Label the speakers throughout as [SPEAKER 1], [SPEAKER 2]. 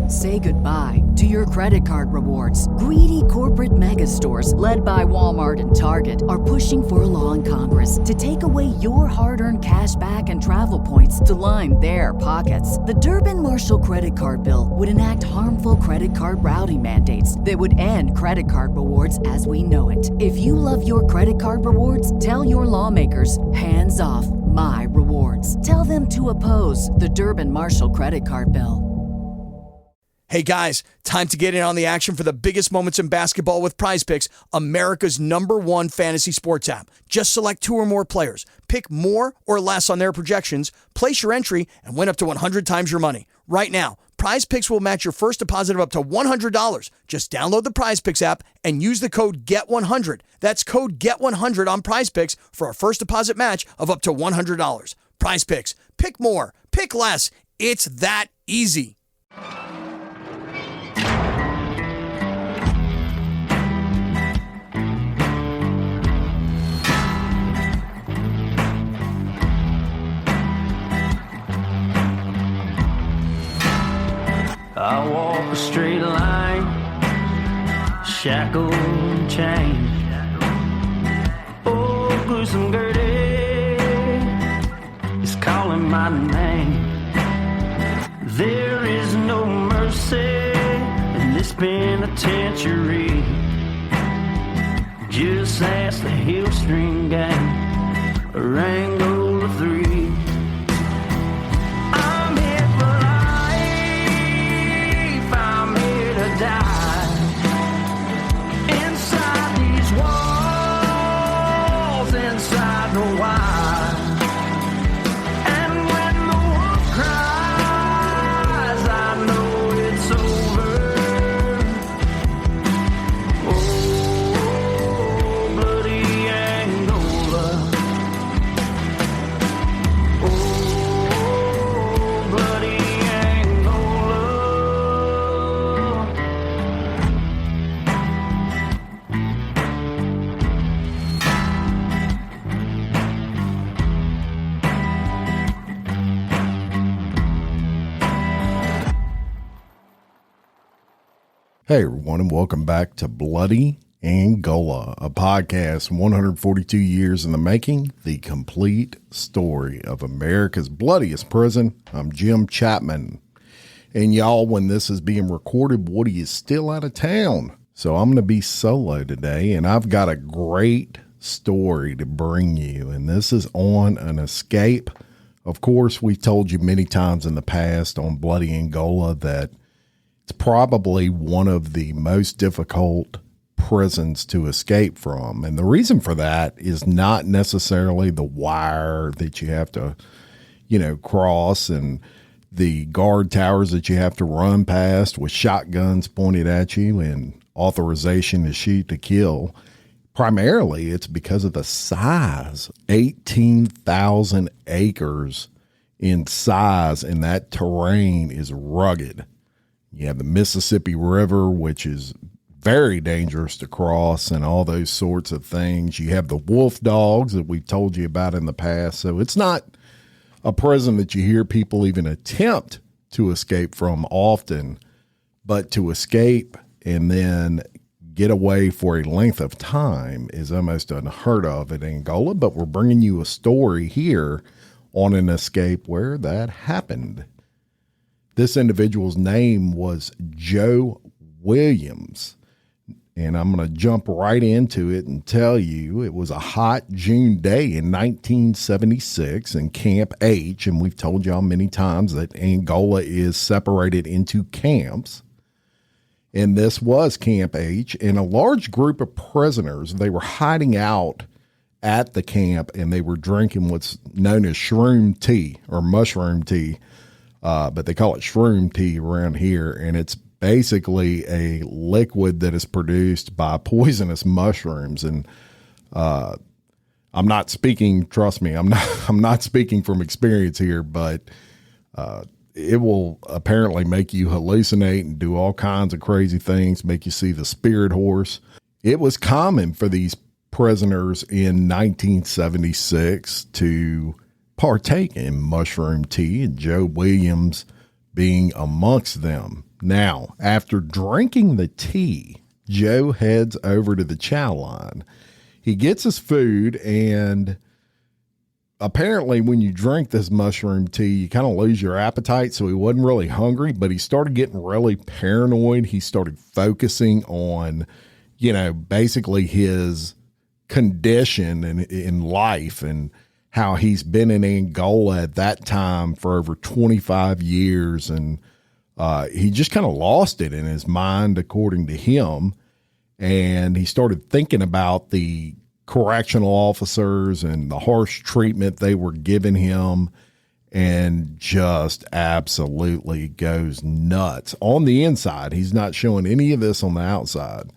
[SPEAKER 1] Say goodbye to your credit card rewards. Greedy corporate mega stores, led by Walmart and Target, are pushing for a law in Congress to take away your hard-earned cash back and travel points to line their pockets. The Durbin-Marshall credit card bill would enact harmful credit card routing mandates that would end credit card rewards as we know it. If you love your credit card rewards, tell your lawmakers, hands off my rewards. Tell them to oppose the Durbin-Marshall credit card bill.
[SPEAKER 2] Hey guys, time to get in on the action for the biggest moments in basketball with Prize Picks, America's #1 fantasy sports app. Just select 2 or more players, pick more or less on their projections, place your entry, and win up to 100 times your money. Right now, Prize Picks will match your first deposit of up to $100. Just download the Prize Picks app and use the code GET100. That's code GET100 on Prize Picks for a first deposit match of up to $100. Prize Picks. Pick more. Pick less. It's that easy.
[SPEAKER 3] I walk a straight line, shackled and chained. Oh, gruesome Gertie is calling my name. There is no mercy in this penitentiary. Just ask the Hillstring Gang, or Angola 3. Die inside these walls, inside the wire. And when the wolf cries, I know it's over. Oh, bloody Angola. Oh, bloody Angola.
[SPEAKER 4] Hey everyone, and welcome back to Bloody Angola, a podcast 142 years in the making, the complete story of America's bloodiest prison. I'm Jim Chapman, and y'all, when this is being recorded, Woody is still out of town, so I'm going to be solo today, and I've got a great story to bring you, and this is on an escape. Of course, we've told you many times in the past on Bloody Angola that it's probably one of the most difficult prisons to escape from. And the reason for that is not necessarily the wire that you have to, cross and the guard towers that you have to run past with shotguns pointed at you and authorization to shoot to kill. Primarily, it's because of the size, 18,000 acres in size, and that terrain is rugged. You have the Mississippi River, which is very dangerous to cross, and all those sorts of things. You have the wolf dogs that we've told you about in the past. So it's not a prison that you hear people even attempt to escape from often, but to escape and then get away for a length of time is almost unheard of at Angola. But we're bringing you a story here on an escape where that happened. This individual's name was Joe Williams, and I'm going to jump right into it and tell you it was a hot June day in 1976 in Camp H, and we've told y'all many times that Angola is separated into camps, and this was Camp H, and a large group of prisoners, they were hiding out at the camp, and they were drinking what's known as shroom tea or mushroom tea. But they call it shroom tea around here, and it's basically a liquid that is produced by poisonous mushrooms. And I'm not speaking, trust me, I'm not speaking from experience here, but it will apparently make you hallucinate and do all kinds of crazy things, make you see the spirit horse. It was common for these prisoners in 1976 to partake in mushroom tea, and Joe Williams being amongst them. Now, after drinking the tea, Joe heads over to the chow line. He gets his food, and apparently when you drink this mushroom tea, you kind of lose your appetite, so he wasn't really hungry, but he started getting really paranoid. He started focusing on, basically his condition in life and how he's been in Angola at that time for over 25 years, and he just kind of lost it in his mind, according to him. And he started thinking about the correctional officers and the harsh treatment they were giving him, and just absolutely goes nuts on the inside. He's not showing any of this on the outside.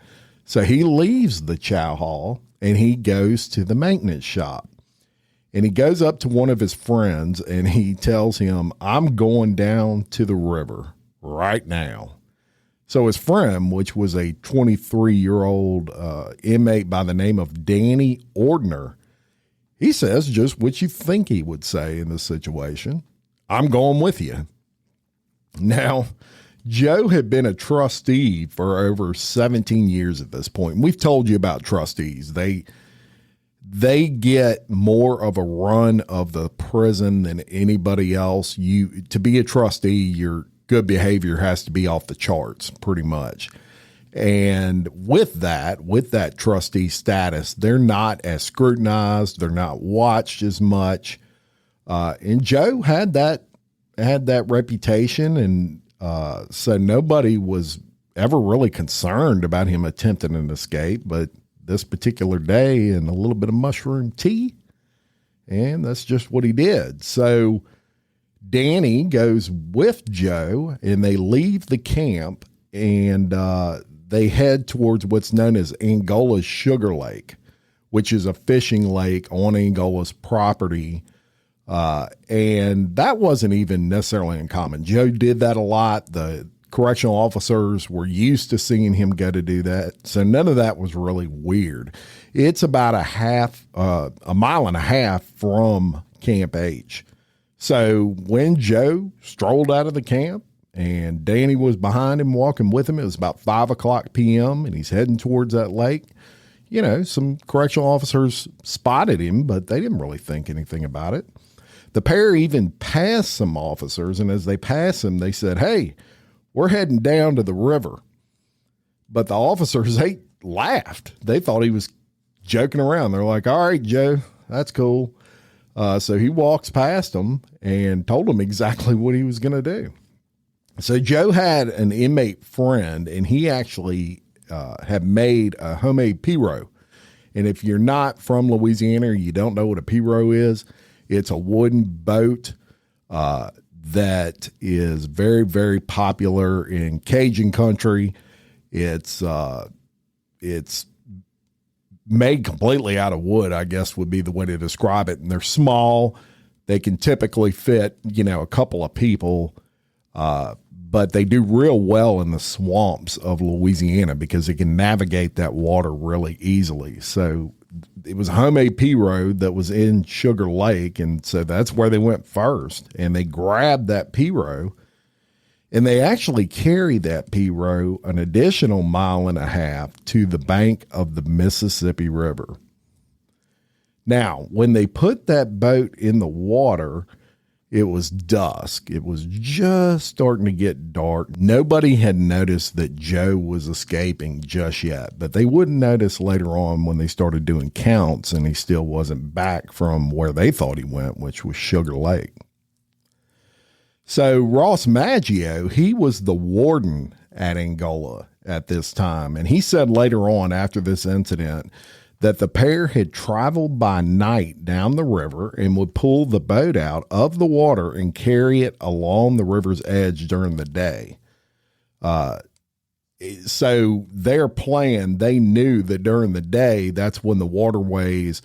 [SPEAKER 4] So he leaves the chow hall and he goes to the maintenance shop. And he goes up to one of his friends and he tells him, "I'm going down to the river right now." So his friend, which was a 23-year-old inmate by the name of Danny Ordner, he says just what you think he would say in this situation: "I'm going with you." Now, Joe had been a trustee for over 17 years at this point. And we've told you about trustees. They get more of a run of the prison than anybody else. To be a trustee, your good behavior has to be off the charts, pretty much. And with that trustee status, they're not as scrutinized. They're not watched as much. And Joe had that reputation, and so nobody was ever really concerned about him attempting an escape. But this particular day, and a little bit of mushroom tea, and that's just what he did. So Danny goes with Joe, and they leave the camp, and they head towards what's known as Angola's Sugar Lake, which is a fishing lake on Angola's property. And that wasn't even necessarily uncommon. Joe did that a lot. The correctional officers were used to seeing him go to do that. So none of that was really weird. It's about a mile and a half from Camp H. So when Joe strolled out of the camp and Danny was behind him, walking with him, it was about 5:00 p.m. and he's heading towards that lake. Some correctional officers spotted him, but they didn't really think anything about it. The pair even passed some officers, and as they passed him, they said, "Hey, we're heading down to the river." But the officers, they laughed. They thought he was joking around. They're like, "All right, Joe, that's cool." So he walks past them and told them exactly what he was going to do. So Joe had an inmate friend, and he actually had made a homemade pirogue. And if you're not from Louisiana or you don't know what a pirogue is, it's a wooden boat that is very, very popular in Cajun country. It's made completely out of wood, I guess would be the way to describe it. And they're small. They can typically fit, a couple of people, but they do real well in the swamps of Louisiana because they can navigate that water really easily. So it was a homemade pirogue that was in Sugar Lake, and so that's where they went first. And they grabbed that pirogue, and they actually carried that pirogue an additional 1.5 miles to the bank of the Mississippi River. Now, when they put that boat in the water, it was dusk. It was just starting to get dark. Nobody had noticed that Joe was escaping just yet, but they wouldn't notice later on when they started doing counts and he still wasn't back from where they thought he went, which was Sugar Lake. So Ross Maggio, he was the warden at Angola at this time, and he said later on after this incident that the pair had traveled by night down the river and would pull the boat out of the water and carry it along the river's edge during the day. So their plan, they knew that during the day, that's when the waterways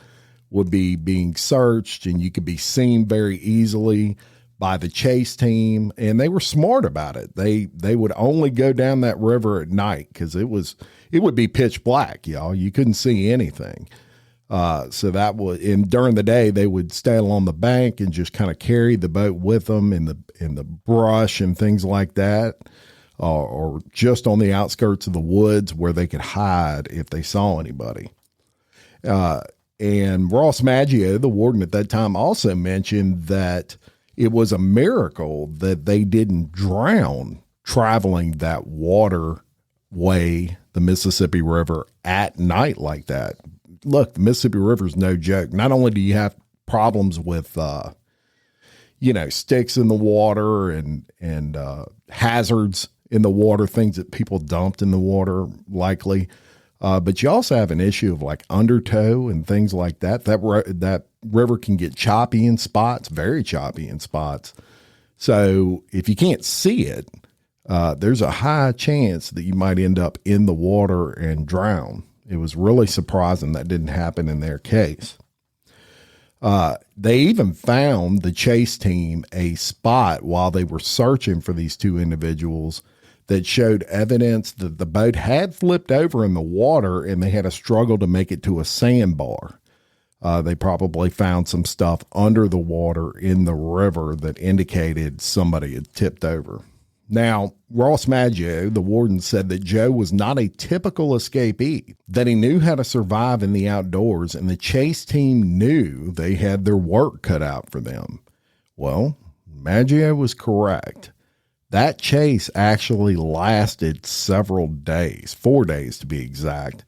[SPEAKER 4] would be being searched and you could be seen very easily by the chase team. And they were smart about it. They would only go down that river at night because it would be pitch black, y'all. You couldn't see anything. So that was, and during the day they would stay along the bank and just kind of carry the boat with them in the brush and things like that. or just on the outskirts of the woods where they could hide if they saw anybody. And Ross Maggio, the warden at that time, also mentioned that it was a miracle that they didn't drown traveling that waterway, the Mississippi River, at night like that. Look, the Mississippi River is no joke. Not only do you have problems with, sticks in the water and hazards in the water, things that people dumped in the water, likely. But you also have an issue of like undertow and things like that. That river can get choppy in spots, very choppy in spots. So if you can't see it, there's a high chance that you might end up in the water and drown. It was really surprising that didn't happen in their case. They even found, the chase team, a spot while they were searching for these two individuals that showed evidence that the boat had flipped over in the water and they had a struggle to make it to a sandbar. They probably found some stuff under the water in the river that indicated somebody had tipped over. Now, Ross Maggio, the warden, said that Joe was not a typical escapee, that he knew how to survive in the outdoors, and the chase team knew they had their work cut out for them. Well, Maggio was correct. That chase actually lasted several days, 4 days to be exact,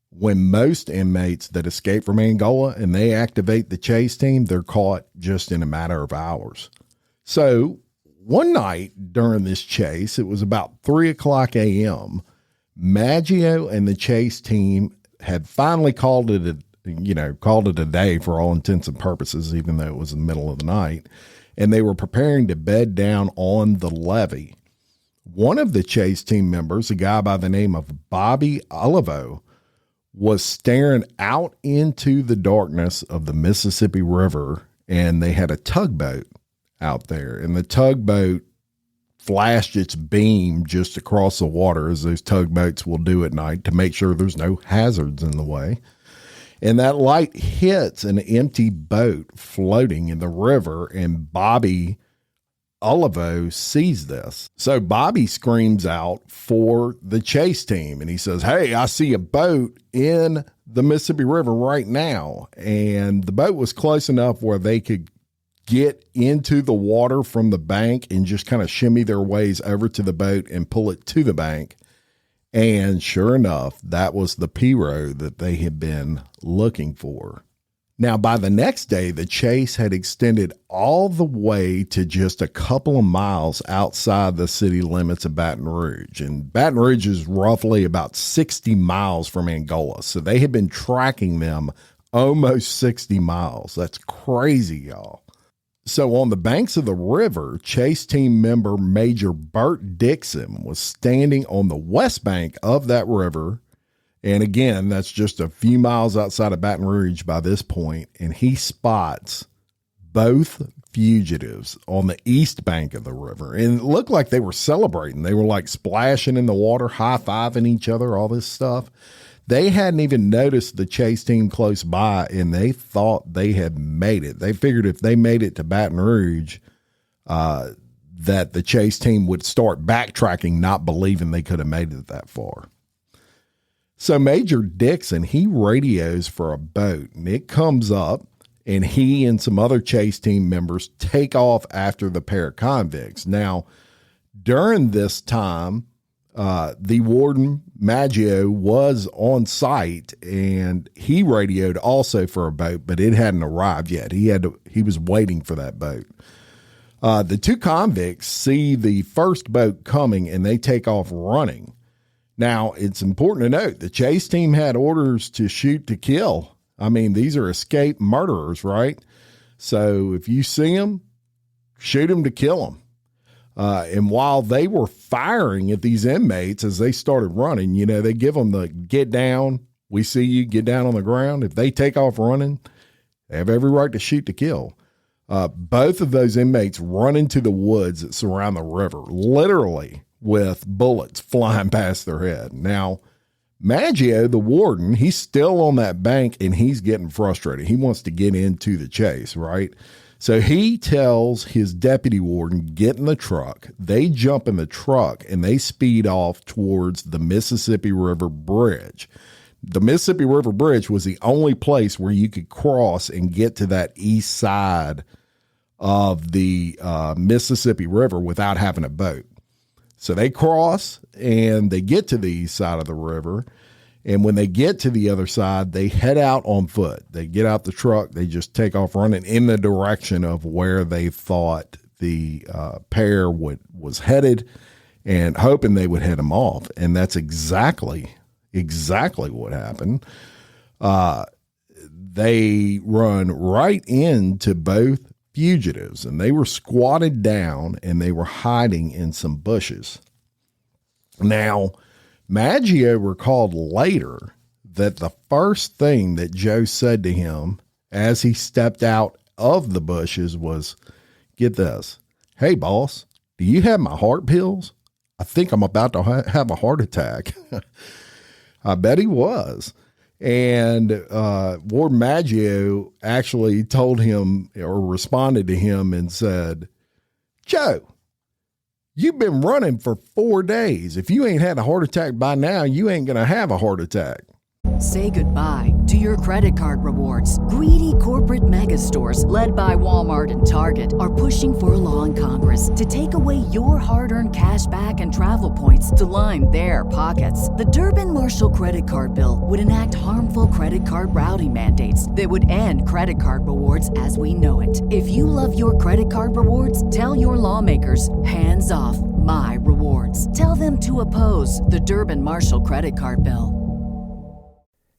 [SPEAKER 4] when most inmates that escape from Angola and they activate the chase team, they're caught just in a matter of hours. So one night during this chase, it was about 3:00 a.m., Maggio and the chase team had finally called it a day for all intents and purposes, even though it was in the middle of the night. And they were preparing to bed down on the levee. One of the chase team members, a guy by the name of Bobby Olivo, was staring out into the darkness of the Mississippi River, and they had a tugboat out there. And the tugboat flashed its beam just across the water, as those tugboats will do at night, to make sure there's no hazards in the way. And that light hits an empty boat floating in the river, and Bobby Olivo sees this. So Bobby screams out for the chase team, and he says, "Hey, I see a boat in the Mississippi River right now." And the boat was close enough where they could get into the water from the bank and just kind of shimmy their ways over to the boat and pull it to the bank. And sure enough, that was the Piro that they had been looking for. Now, by the next day, the chase had extended all the way to just a couple of miles outside the city limits of Baton Rouge. And Baton Rouge is roughly about 60 miles from Angola. So they had been tracking them almost 60 miles. That's crazy, y'all. So on the banks of the river, chase team member Major Bert Dixon was standing on the west bank of that river. And again, that's just a few miles outside of Baton Rouge by this point. And he spots both fugitives on the east bank of the river. And it looked like they were celebrating. They were like splashing in the water, high-fiving each other, all this stuff. They hadn't even noticed the chase team close by, and they thought they had made it. They figured if they made it to Baton Rouge, that the chase team would start backtracking, not believing they could have made it that far. So Major Dixon, he radios for a boat, and it comes up, and he and some other chase team members take off after the pair of convicts. Now, during this time, the warden, Maggio, was on site, and he radioed also for a boat, but it hadn't arrived yet. He was waiting for that boat. The two convicts see the first boat coming, and they take off running. Now, it's important to note the chase team had orders to shoot to kill. I mean, these are escaped murderers, right? So if you see them, shoot them to kill them. And while they were firing at these inmates as they started running, they give them the get down, we see you, get down on the ground. If they take off running, they have every right to shoot to kill. Both of those inmates run into the woods that surround the river, literally with bullets flying past their head. Now, Maggio, the warden, he's still on that bank, and he's getting frustrated. He wants to get into the chase, right? So he tells his deputy warden, get in the truck. They jump in the truck and they speed off towards the Mississippi River Bridge. The Mississippi River Bridge was the only place where you could cross and get to that east side of the Mississippi River without having a boat. So they cross and they get to the east side of the river. And when they get to the other side, they head out on foot. They get out the truck. They just take off running in the direction of where they thought the pair was headed, and hoping they would head them off. And that's exactly what happened. They run right into both fugitives, and they were squatted down and they were hiding in some bushes. Now, Maggio recalled later that the first thing that Joe said to him as he stepped out of the bushes was, get this, hey, boss, do you have my heart pills? I think I'm about to have a heart attack. I bet he was. And Ward Maggio actually told him or responded to him and said, Joe, you've been running for 4 days. If you ain't had a heart attack by now, you ain't going to have a heart attack.
[SPEAKER 1] Say goodbye to your credit card rewards. Greedy corporate mega stores, led by Walmart and Target, are pushing for a law in Congress to take away your hard-earned cash back and travel points to line their pockets. The Durbin-Marshall credit card bill would enact harmful credit card routing mandates that would end credit card rewards as we know it. If you love your credit card rewards, tell your lawmakers, hands off my rewards. Tell them to oppose the Durbin-Marshall credit card bill.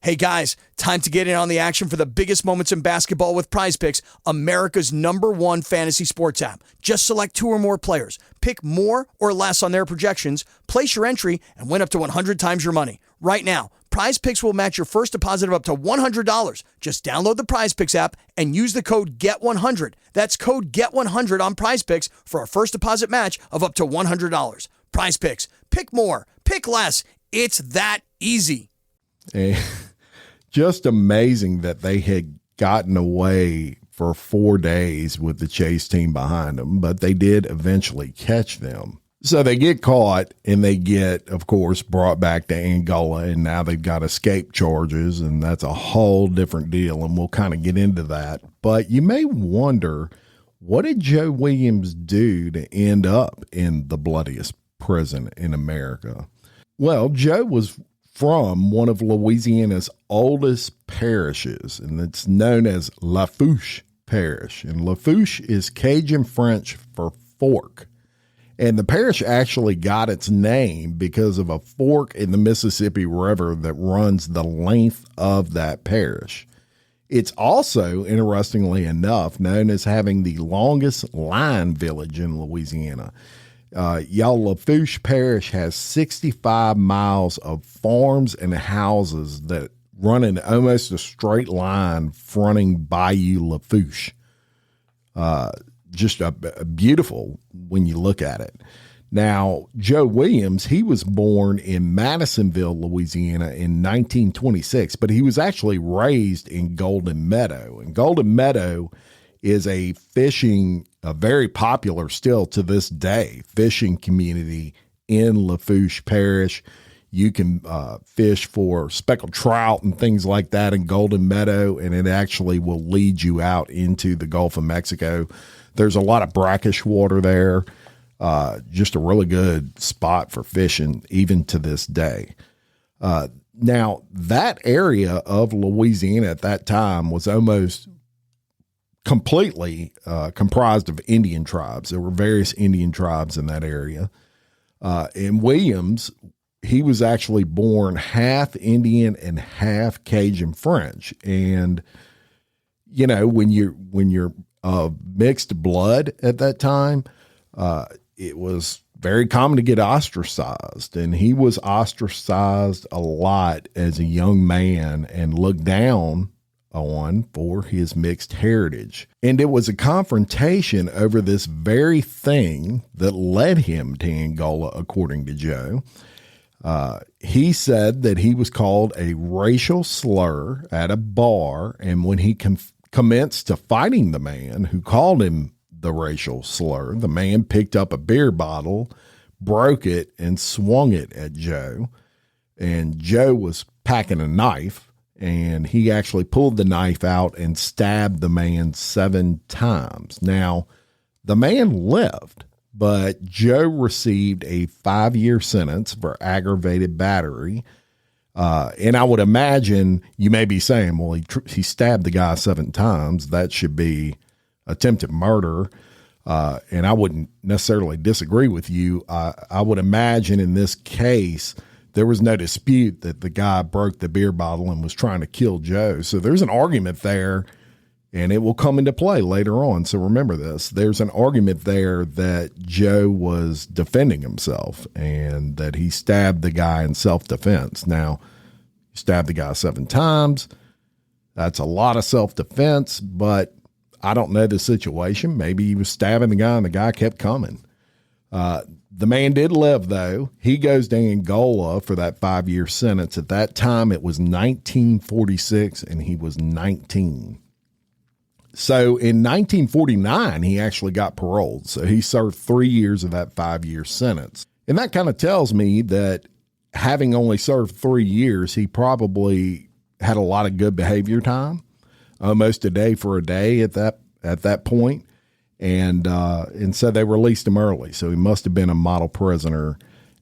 [SPEAKER 2] Hey guys, time to get in on the action for the biggest moments in basketball with Prize Picks, America's #1 fantasy sports app. Just select 2 or more players, pick more or less on their projections, place your entry, and win up to 100 times your money. Right now, Prize Picks will match your first deposit of up to $100. Just download the Prize Picks app and use the code GET100. That's code GET100 on Prize Picks for a first deposit match of up to $100. Prize Picks, pick more, pick less. It's that easy.
[SPEAKER 4] Just amazing that they had gotten away for 4 days with the chase team behind them, but they did eventually catch them. So they get caught and they get, of course, brought back to Angola, and now they've got escape charges, and that's a whole different deal, and we'll kind of get into that. But you may wonder, what did Joe Williams do to end up in the bloodiest prison in America? Well, Joe was from one of Louisiana's oldest parishes, and it's known as Lafourche Parish. And Lafourche is Cajun French for fork. And the parish actually got its name because of a fork in the Mississippi River that runs the length of that parish. It's also, interestingly enough, known as having the longest line village in Louisiana. Lafourche Parish has 65 miles of farms and houses that run in almost a straight line fronting Bayou Lafourche. Just a beautiful when you look at it. Now, Joe Williams, he was born in Madisonville, Louisiana in 1926, but he was actually raised in Golden Meadow. And Golden Meadow is a very popular still to this day, fishing community in Lafourche Parish. You can fish for speckled trout and things like that in Golden Meadow, and it actually will lead you out into the Gulf of Mexico. There's a lot of brackish water there. Just a really good spot for fishing, even to this day. Now, that area of Louisiana at that time was almost completely comprised of Indian tribes. There were various Indian tribes in that area. And Williams, he was actually born half Indian and half Cajun French. And, you know, when you're mixed blood at that time, it was very common to get ostracized, and he was ostracized a lot as a young man and looked down on for his mixed heritage. And it was a confrontation over this very thing that led him to Angola, according to Joe. He said that he was called a racial slur at a bar, and when he commenced to fighting the man who called him the racial slur. The man picked up a beer bottle, broke it, and swung it at Joe. And Joe was packing a knife, and he actually pulled the knife out and stabbed the man 7 times. Now, the man lived, but Joe received a 5-year sentence for aggravated battery. And I would imagine you may be saying, well, he stabbed the guy 7 times. That should be attempted murder. And I wouldn't necessarily disagree with you. I would imagine in this case, there was no dispute that the guy broke the beer bottle and was trying to kill Joe. So there's an argument there, and it will come into play later on. So remember this. There's an argument there that Joe was defending himself and that he stabbed the guy in self-defense. Now, he stabbed the guy 7 times. That's a lot of self-defense, but I don't know the situation. Maybe he was stabbing the guy and the guy kept coming. The man did live, though. He goes to Angola for that 5-year sentence. At that time, it was 1946, and he was 19. So in 1949, he actually got paroled. So he served 3 years of that 5-year sentence. And that kind of tells me that having only served 3 years, he probably had a lot of good behavior time, almost a day for a day at that point. And so they released him early. So he must have been a model prisoner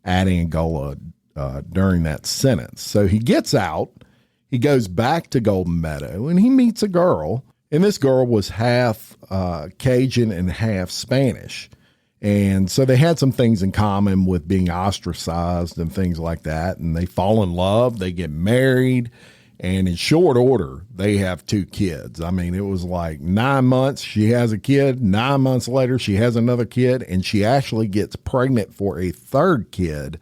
[SPEAKER 4] at Angola during that sentence. So he gets out, he goes back to Golden Meadow, and he meets a girl. And this girl was half Cajun and half Spanish. And so they had some things in common with being ostracized and things like that. And they fall in love, they get married. And in short order, they have 2 kids. I mean, it was like 9 months, she has a kid. 9 months later, she has another kid. And she actually gets pregnant for a 3rd kid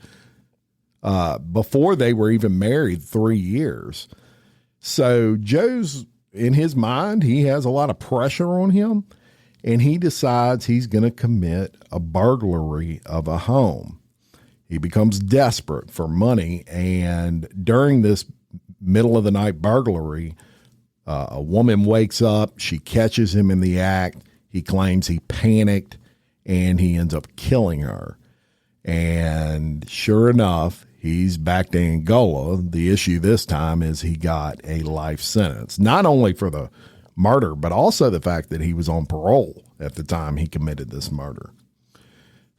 [SPEAKER 4] before they were even married 3 years. So Joe's, in his mind, he has a lot of pressure on him. And he decides he's going to commit a burglary of a home. He becomes desperate for money. And during this middle of the night burglary, a woman wakes up, she catches him in the act. He claims he panicked and he ends up killing her. And sure enough, he's back to Angola. The issue this time is he got a life sentence, not only for the murder, but also the fact that he was on parole at the time he committed this murder.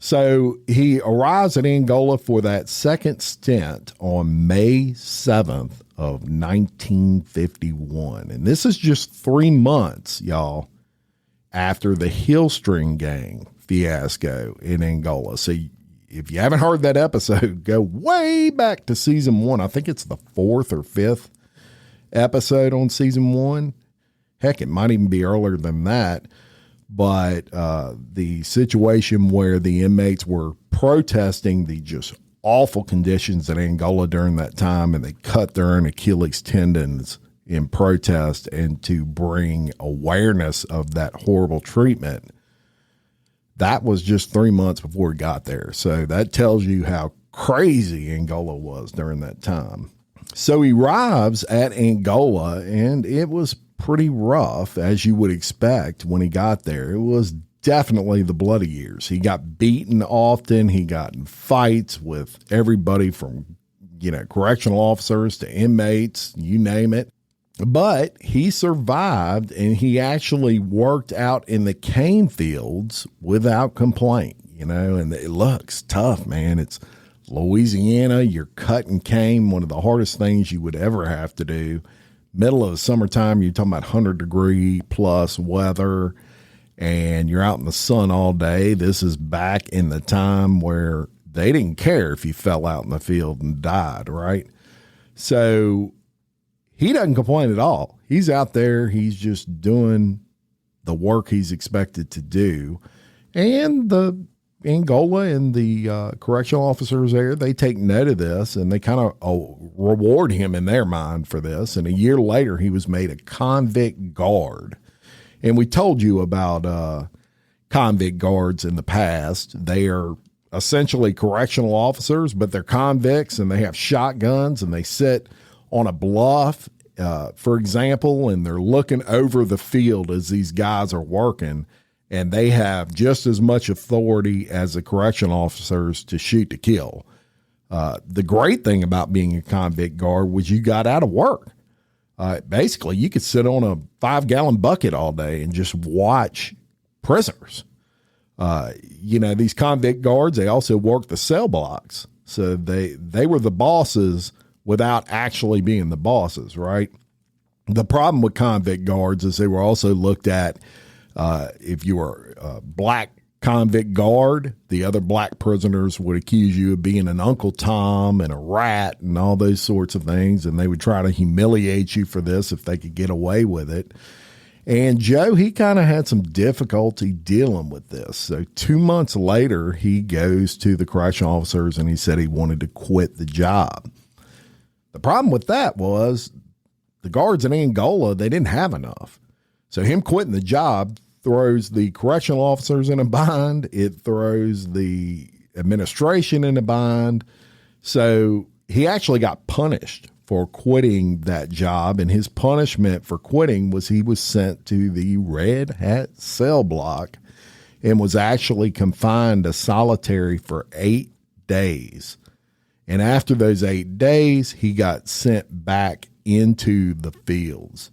[SPEAKER 4] So he arrives at Angola for that second stint on May 7th of 1951. And this is just 3 months, y'all, after the Hillstring Gang fiasco in Angola. So if you haven't heard that episode, go way back to season 1. I think it's the 4th or 5th episode on season 1. Heck, it might even be earlier than that. But the situation where the inmates were protesting the just awful conditions in Angola during that time, and they cut their own Achilles tendons in protest and to bring awareness of that horrible treatment, that was just 3 months before he got there. So that tells you how crazy Angola was during that time. So he arrives at Angola, and it was pretty rough, as you would expect when he got there. It was definitely the bloody years. He got beaten often. He got in fights with everybody from, correctional officers to inmates, you name it. But he survived, and he actually worked out in the cane fields without complaint, and it looks tough, man. It's Louisiana. You're cutting cane, one of the hardest things you would ever have to do. Middle of the summertime, you're talking about 100-degree plus weather, and you're out in the sun all day. This is back in the time where they didn't care if you fell out in the field and died, right? So he doesn't complain at all. He's out there. He's just doing the work he's expected to do. And the Angola and the correctional officers there, they take note of this, and they kind of reward him in their mind for this. And a year later, he was made a convict guard. And we told you about convict guards in the past. They are essentially correctional officers, but they're convicts, and they have shotguns, and they sit on a bluff for example, and they're looking over the field as these guys are working, and they have just as much authority as the correctional officers to shoot to kill. The great thing about being a convict guard was you got out of work. Basically, you could sit on a 5-gallon bucket all day and just watch prisoners. These convict guards, they also worked the cell blocks. So they were the bosses without actually being the bosses, right? The problem with convict guards is they were also looked at, if you were a black convict guard, the other black prisoners would accuse you of being an Uncle Tom and a rat and all those sorts of things, and they would try to humiliate you for this if they could get away with it. And Joe, he kind of had some difficulty dealing with this. So 2 months later, he goes to the correctional officers and he said he wanted to quit the job. The problem with that was the guards in Angola, they didn't have enough. So him quitting the job throws the correctional officers in a bind. It throws the administration in a bind. So he actually got punished for quitting that job. And his punishment for quitting was he was sent to the Red Hat cell block and was actually confined to solitary for 8 days. And after those 8 days, he got sent back into the fields.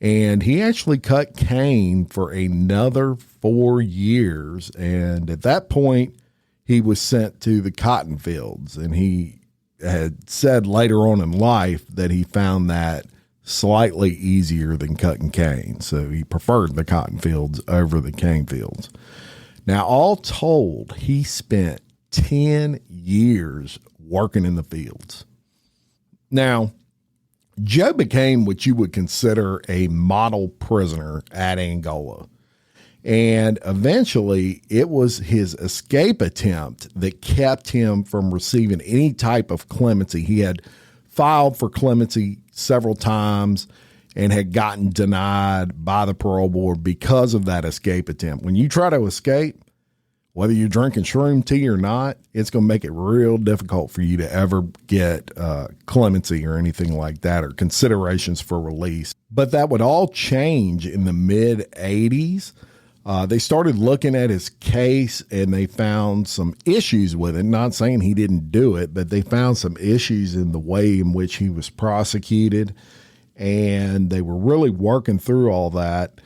[SPEAKER 4] And he actually cut cane for another 4 years. And at that point, he was sent to the cotton fields. And he had said later on in life that he found that slightly easier than cutting cane. So he preferred the cotton fields over the cane fields. Now, all told, he spent 10 years working in the fields. Now, Joe became what you would consider a model prisoner at Angola. And eventually it was his escape attempt that kept him from receiving any type of clemency. He had filed for clemency several times and had gotten denied by the parole board because of that escape attempt. When you try to escape, whether you're drinking shroom tea or not, it's going to make it real difficult for you to ever get clemency or anything like that, or considerations for release. But that would all change in the mid-'80s. They started looking at his case and they found some issues with it. Not saying he didn't do it, but they found some issues in the way in which he was prosecuted. And they were really working through all that.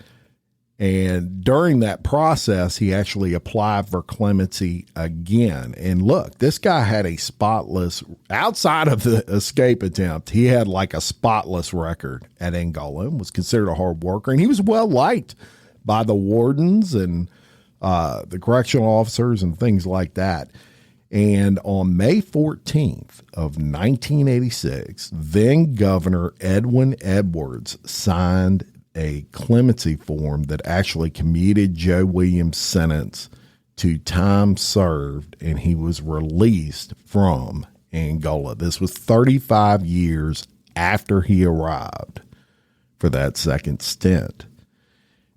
[SPEAKER 4] And during that process, he actually applied for clemency again. And look, this guy had a spotless, outside of the escape attempt, he had like a spotless record at Angola and was considered a hard worker. And he was well liked by the wardens and the correctional officers and things like that. And on May 14th of 1986, then Governor Edwin Edwards signed a clemency form that actually commuted Joe Williams' sentence to time served, and he was released from Angola. This was 35 years after he arrived for that second stint.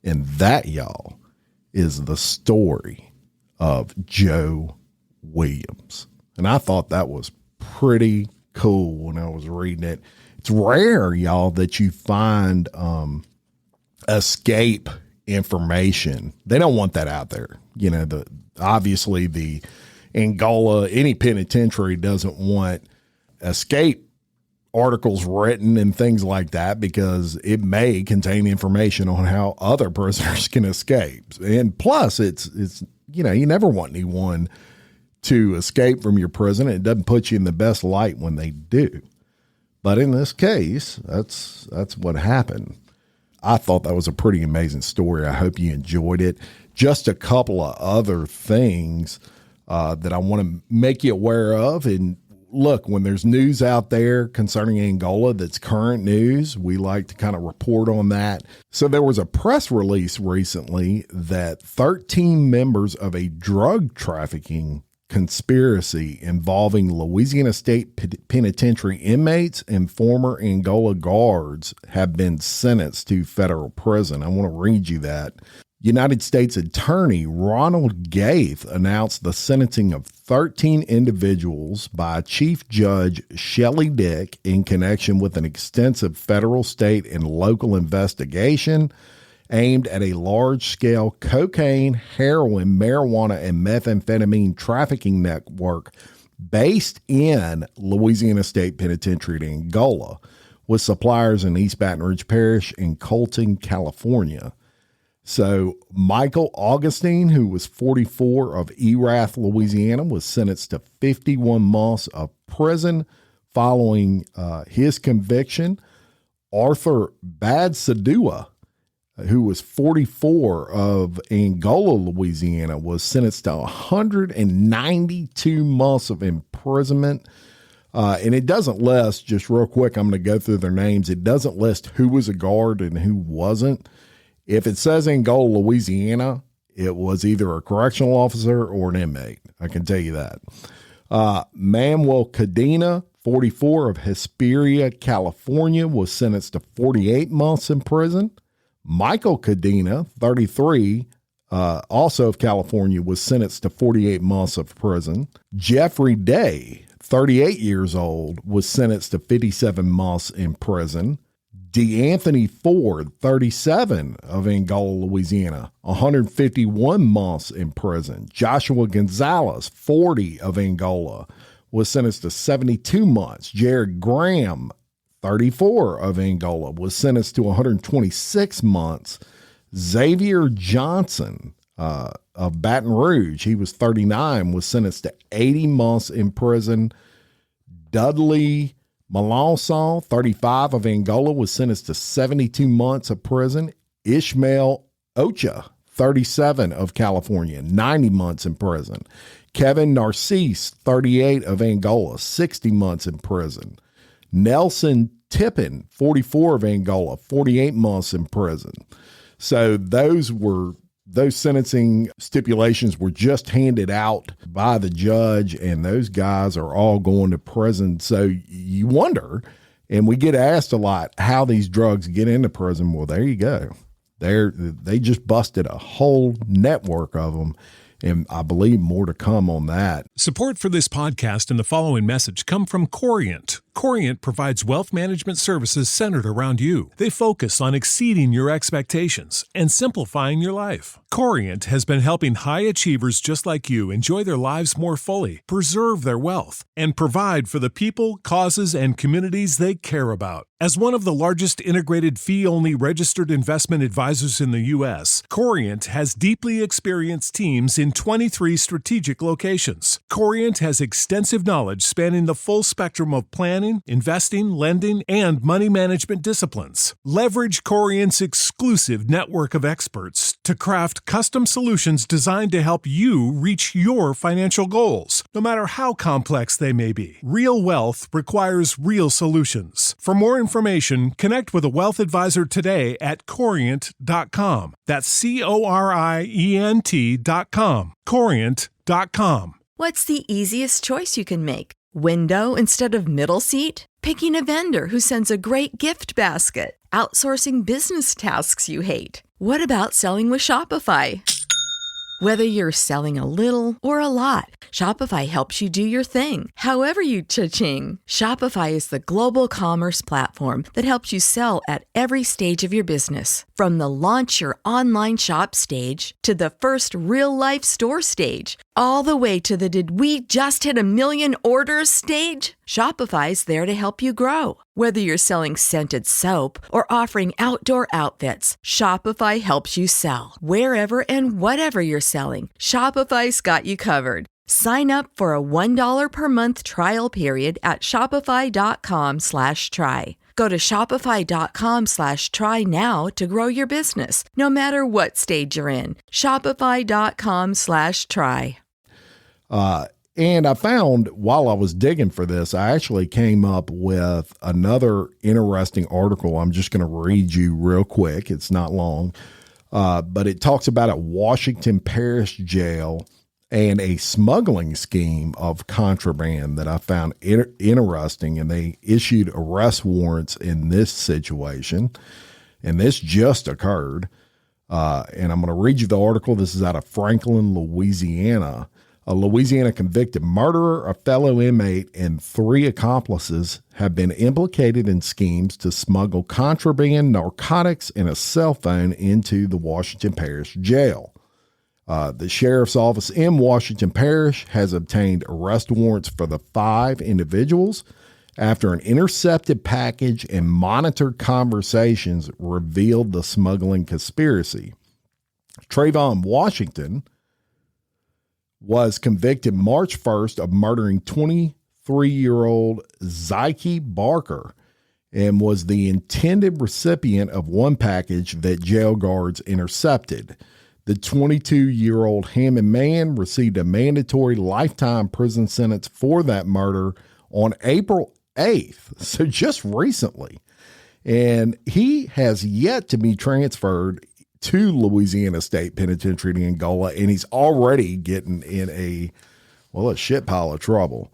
[SPEAKER 4] And that, y'all, is the story of Joe Williams. And I thought that was pretty cool when I was reading it. It's rare, y'all, that you find escape information. They don't want that out there. You know, obviously the Angola, any penitentiary doesn't want escape articles written and things like that because it may contain information on how other prisoners can escape. And plus it's you know, you never want anyone to escape from your prison. It doesn't put you in the best light when they do. But in this case, that's what happened. I thought that was a pretty amazing story. I hope you enjoyed it. Just a couple of other things that I want to make you aware of. And look, when there's news out there concerning Angola that's current news, we like to kind of report on that. So there was a press release recently that 13 members of a drug trafficking conspiracy involving Louisiana State Penitentiary inmates and former Angola guards have been sentenced to federal prison. I want to read you that. United States Attorney Ronald Gates announced the sentencing of 13 individuals by Chief Judge Shelley Dick in connection with an extensive federal, state, and local investigation aimed at a large-scale cocaine, heroin, marijuana, and methamphetamine trafficking network based in Louisiana State Penitentiary in Angola, with suppliers in East Baton Rouge Parish and Colton, California. So Michael Augustine, who was 44 of Erath, Louisiana, was sentenced to 51 months of prison following his conviction. Arthur Badsadua, who was 44 of Angola, Louisiana, was sentenced to 192 months of imprisonment. And it doesn't list, just real quick, I'm going to go through their names. It doesn't list who was a guard and who wasn't. If it says Angola, Louisiana, it was either a correctional officer or an inmate. I can tell you that. Manuel Cadena, 44 of Hesperia, California, was sentenced to 48 months in prison. Michael Cadena, 33, also of California, was sentenced to 48 months of prison. Jeffrey Day, 38 years old, was sentenced to 57 months in prison. DeAnthony Ford, 37 of Angola, Louisiana, 151 months in prison. Joshua Gonzalez, 40 of Angola, was sentenced to 72 months. Jared Graham, 34 of Angola, was sentenced to 126 months. Xavier Johnson of Baton Rouge, he was 39, was sentenced to 80 months in prison. Dudley Melanson, 35 of Angola, was sentenced to 72 months of prison. Ishmael Ocha, 37 of California, 90 months in prison. Kevin Narcisse, 38 of Angola, 60 months in prison. Nelson Tippin, 44 of Angola, 48 months in prison. So those sentencing stipulations were just handed out by the judge, and those guys are all going to prison. So you wonder, and we get asked a lot, how these drugs get into prison. Well, there you go. They just busted a whole network of them, and I believe more to come on that.
[SPEAKER 5] Support for this podcast and the following message come from Corient. Corient provides wealth management services centered around you. They focus on exceeding your expectations and simplifying your life. Corient has been helping high achievers just like you enjoy their lives more fully, preserve their wealth, and provide for the people, causes, and communities they care about. As one of the largest integrated fee-only registered investment advisors in the U.S., Corient has deeply experienced teams in 23 strategic locations. Corient has extensive knowledge spanning the full spectrum of planning, investing, lending, and money management disciplines. Leverage Corient's exclusive network of experts to craft custom solutions designed to help you reach your financial goals, no matter how complex they may be. Real wealth requires real solutions. For more information, connect with a wealth advisor today at Corient.com. That's Corient.com. Corient.com.
[SPEAKER 6] What's the easiest choice you can make? Window instead of middle seat? Picking a vendor who sends a great gift basket? Outsourcing business tasks you hate? What about selling with Shopify? Whether you're selling a little or a lot, Shopify helps you do your thing, however you cha-ching. Shopify is the global commerce platform that helps you sell at every stage of your business. From the launch your online shop stage to the first real-life store stage, all the way to the did we just hit 1 million orders stage. Shopify's there to help you grow. Whether you're selling scented soap or offering outdoor outfits, Shopify helps you sell. Wherever and whatever you're selling, Shopify's got you covered. Sign up for a $1 per month trial period at shopify.com/try. Go to shopify.com/try now to grow your business, no matter what stage you're in. Shopify.com/try.
[SPEAKER 4] And I found while I was digging for this, I actually came up with another interesting article. I'm just going to read you real quick. It's not long, but it talks about a Washington Parish jail and a smuggling scheme of contraband that I found interesting. And they issued arrest warrants in this situation. And this just occurred. And I'm going to read you the article. This is out of Franklin, Louisiana. A Louisiana convicted murderer, a fellow inmate, and 3 accomplices have been implicated in schemes to smuggle contraband, narcotics, and a cell phone into the Washington Parish Jail. The sheriff's office in Washington Parish has obtained arrest warrants for the 5 individuals after an intercepted package and monitored conversations revealed the smuggling conspiracy. Trayvon Washington was convicted March 1st of murdering 23-year-old Zyke Barker and was the intended recipient of one package that jail guards intercepted. The 22-year-old Hammond man received a mandatory lifetime prison sentence for that murder on April 8th, so just recently. And he has yet to be transferred to Louisiana State Penitentiary in Angola, and he's already getting in a shit pile of trouble.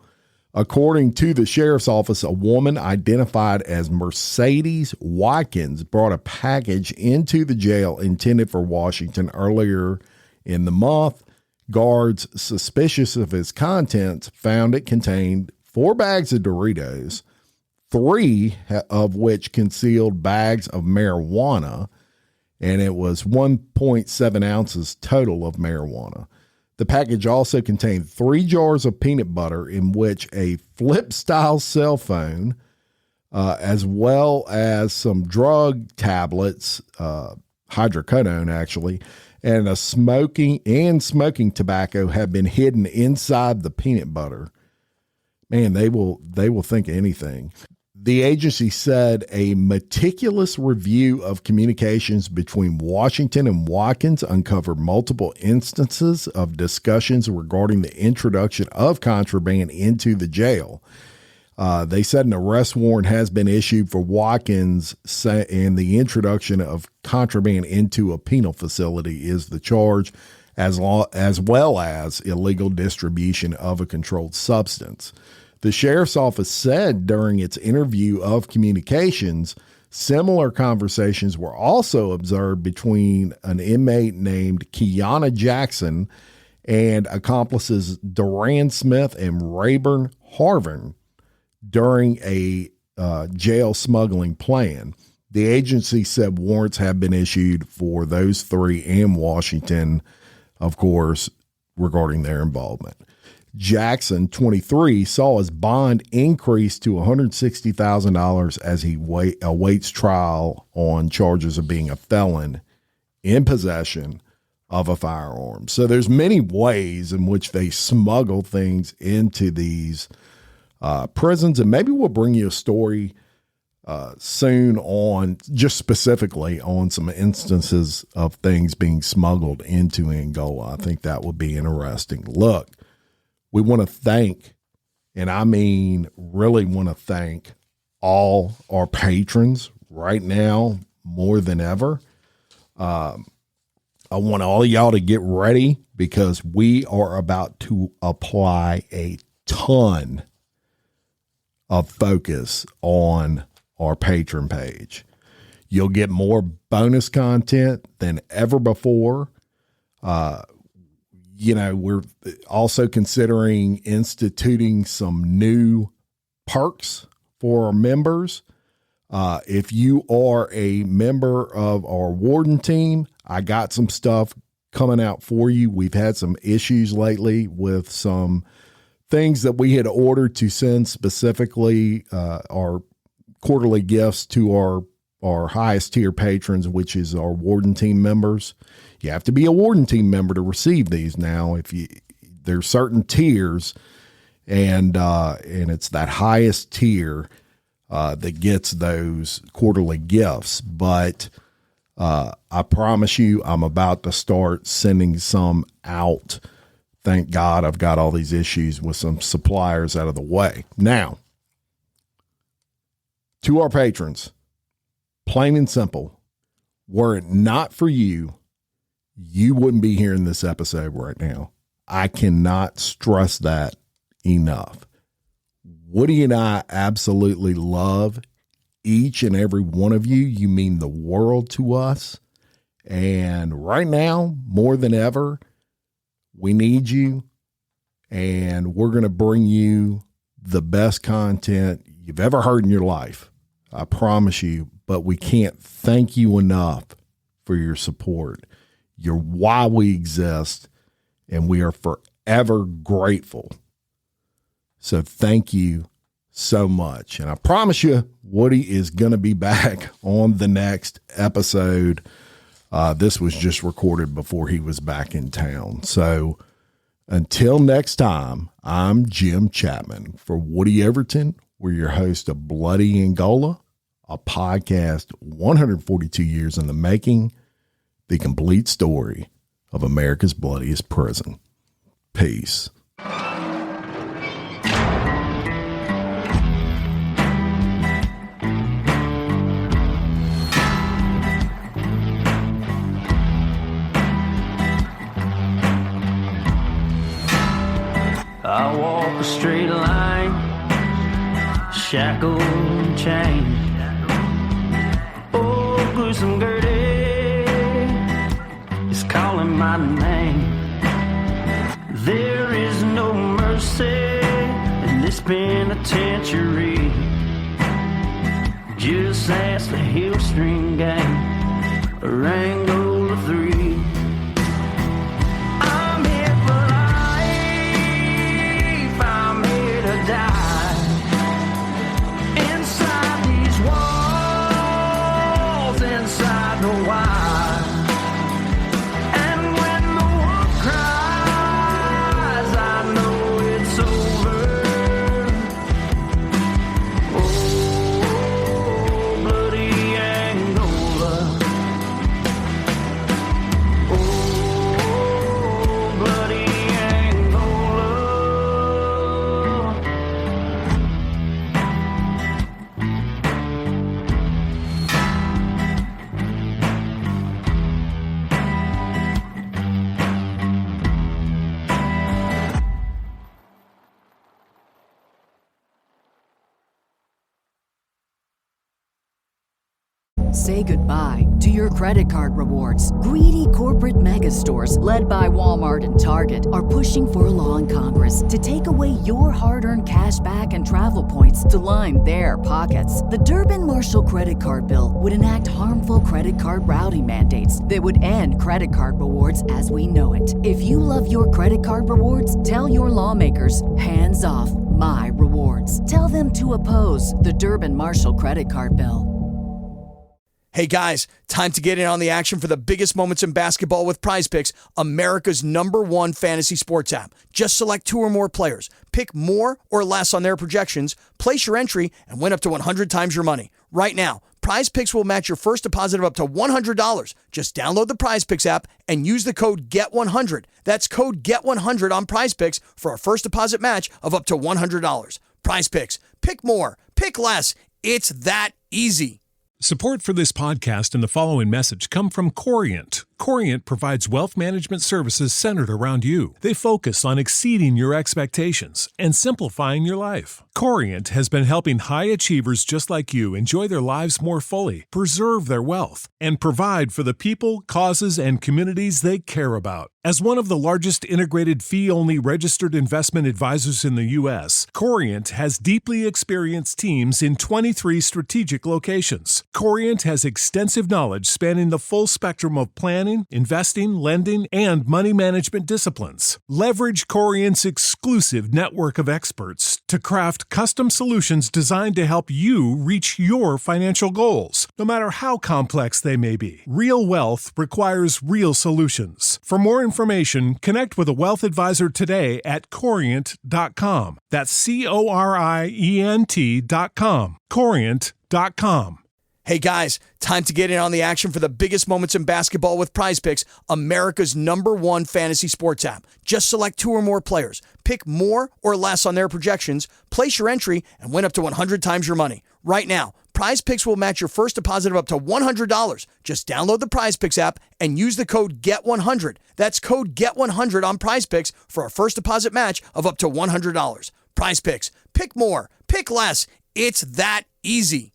[SPEAKER 4] According to the sheriff's office, a woman identified as Mercedes Watkins brought a package into the jail intended for Washington earlier in the month. Guards, suspicious of its contents, found it contained 4 bags of Doritos, 3 of which concealed bags of marijuana, and it was 1.7 ounces total of marijuana. The package also contained 3 jars of peanut butter in which a flip-style cell phone, as well as some drug tablets, hydrocodone actually, and smoking tobacco have been hidden inside the peanut butter. Man, they will think of anything. The agency said a meticulous review of communications between Washington and Watkins uncovered multiple instances of discussions regarding the introduction of contraband into the jail. They said an arrest warrant has been issued for Watkins, and the introduction of contraband into a penal facility is the charge, as well as illegal distribution of a controlled substance. The sheriff's office said during its interview of communications, similar conversations were also observed between an inmate named Kiana Jackson and accomplices Duran Smith and Rayburn Harvin during a jail smuggling plan. The agency said warrants have been issued for those 3 and Washington, of course, regarding their involvement. Jackson, 23, saw his bond increase to $160,000 as he awaits trial on charges of being a felon in possession of a firearm. So there's many ways in which they smuggle things into these prisons, and maybe we'll bring you a story soon on just specifically on some instances of things being smuggled into Angola. I think that would be interesting. Look, we want to thank, and I mean really want to thank, all our patrons right now more than ever. I want all of y'all to get ready because we are about to apply a ton of focus on our patron page. You'll get more bonus content than ever before. We're also considering instituting some new perks for our members. If you are a member of our warden team, I got some stuff coming out for you. We've had some issues lately with some things that we had ordered to send specifically our quarterly gifts to our highest tier patrons, which is our warden team members. You have to be a warden team member to receive these now. There's certain tiers, and it's that highest tier that gets those quarterly gifts. But I promise you, I'm about to start sending some out. Thank God I've got all these issues with some suppliers out of the way. Now, to our patrons, plain and simple, were it not for you, you wouldn't be hearing this episode right now. I cannot stress that enough. Woody and I absolutely love each and every one of you. You mean the world to us. And right now, more than ever, we need you. And we're going to bring you the best content you've ever heard in your life. I promise you. But we can't thank you enough for your support. You're why we exist, and we are forever grateful. So thank you so much. And I promise you, Woody is going to be back on the next episode. This was just recorded before he was back in town. So until next time, I'm Jim Chapman. For Woody Everton, we're your host of Bloody Angola, a podcast 142 years in the making, the complete story of America's bloodiest prison. Peace.
[SPEAKER 3] I walk a straight line, shackled and chained. Oh, gruesome Gertie is calling my name. There is no mercy in this penitentiary. Just ask the Hill String Gang, or Angola 3. I'm here for life, I'm here to die. Inside these walls, inside the wire. And when the wolf cries, I know it's over. Oh, bloody Angola. Oh, bloody Angola.
[SPEAKER 1] Say goodbye to your credit card rewards. Greedy corporate mega stores, led by Walmart and Target, are pushing for a law in Congress to take away your hard-earned cash back and travel points to line their pockets. The Durbin-Marshall credit card bill would enact harmful credit card routing mandates that would end credit card rewards as we know it. If you love your credit card rewards, tell your lawmakers, hands off my rewards. Tell them to oppose the Durbin-Marshall credit card bill.
[SPEAKER 2] Hey guys, time to get in on the action for the biggest moments in basketball with PrizePicks, America's #1 fantasy sports app. Just select 2 or more players, pick more or less on their projections, place your entry, and win up to 100 times your money. Right now, PrizePicks will match your first deposit of up to $100. Just download the PrizePicks app and use the code GET100. That's code GET100 on PrizePicks for a first deposit match of up to $100. PrizePicks, pick more, pick less. It's that easy.
[SPEAKER 5] Support for this podcast and the following message come from Corient. Corient provides wealth management services centered around you. They focus on exceeding your expectations and simplifying your life. Corient has been helping high achievers just like you enjoy their lives more fully, preserve their wealth, and provide for the people, causes, and communities they care about. As one of the largest integrated fee-only registered investment advisors in the U.S., Corient has deeply experienced teams in 23 strategic locations. Corient has extensive knowledge spanning the full spectrum of planning, investing, lending, and money management disciplines. Leverage Corient's exclusive network of experts to craft custom solutions designed to help you reach your financial goals, no matter how complex they may be. Real wealth requires real solutions. For more information, connect with a wealth advisor today at Corient.com. That's Corient.com. Corient.com.
[SPEAKER 2] Hey guys, time to get in on the action for the biggest moments in basketball with PrizePicks, America's #1 fantasy sports app. Just select 2 or more players, pick more or less on their projections, place your entry, and win up to 100 times your money. Right now, PrizePicks will match your first deposit of up to $100. Just download the PrizePicks app and use the code GET100. That's code GET100 on PrizePicks for a first deposit match of up to $100. PrizePicks, pick more, pick less. It's that easy.